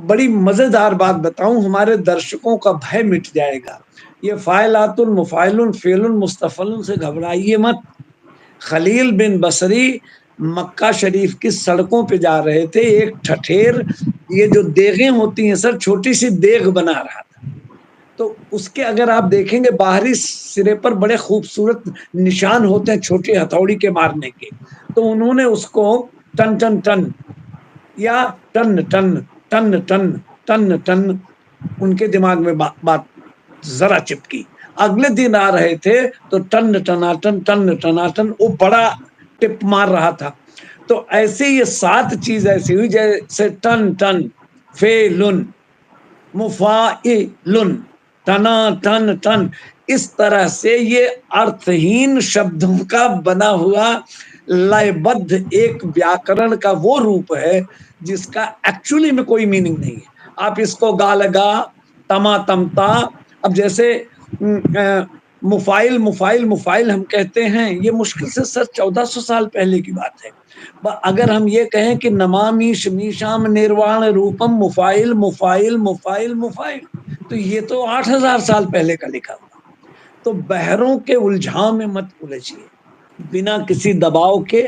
बड़ी मजेदार बात बताऊं, हमारे दर्शकों का भय मिट जाएगा। ये फाइलातुन मुफाइलुन फेलुन मुस्तफलुन से घबराइए मत। खलील बिन बसरी मक्का शरीफ की सड़कों पे जा रहे थे, एक ठठेर, ये जो देगें होती हैं सर, छोटी सी देग बना रहा था। तो उसके अगर आप देखेंगे बाहरी सिरे पर बड़े खूबसूरत निशान होते हैं छोटी हथौड़ी के मारने के, तो उन्होंने उसको टन टन टन या टन टन टन टन टन टन उनके दिमाग में बात जरा चिपकी। अगले दिन आ रहे थे तो टन टनाटन टन टनाटन वो बड़ा टिप मार रहा था। तो ऐसे ये 7 चीज ऐसी हुई जैसे टन टन फेलुन मुफाइलुन तना टन टन, इस तरह से ये अर्थहीन शब्दों का बना हुआ लयबद्ध एक व्याकरण का वो रूप है जिसका एक्चुअली में कोई मीनिंग नहीं है। आप इसको गा लगा तमा तमता, अब जैसे मुफाइल मुफाइल मुफाइल हम कहते हैं, ये मुश्किल से सर 1400 साल पहले की बात है। अगर हम ये कहें कि नमामि शमीशाम निर्वाण रूपम मुफाइल मुफाइल मुफाइल मुफाइल, तो ये तो 8000 साल पहले का लिखा हुआ। तो बहरों के उलझाव में मत उलझिए, बिना किसी दबाव के।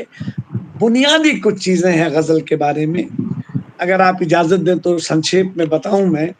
बुनियादी कुछ चीजें हैं गजल के बारे में, अगर आप इजाजत दें तो संक्षेप में बताऊं मैं।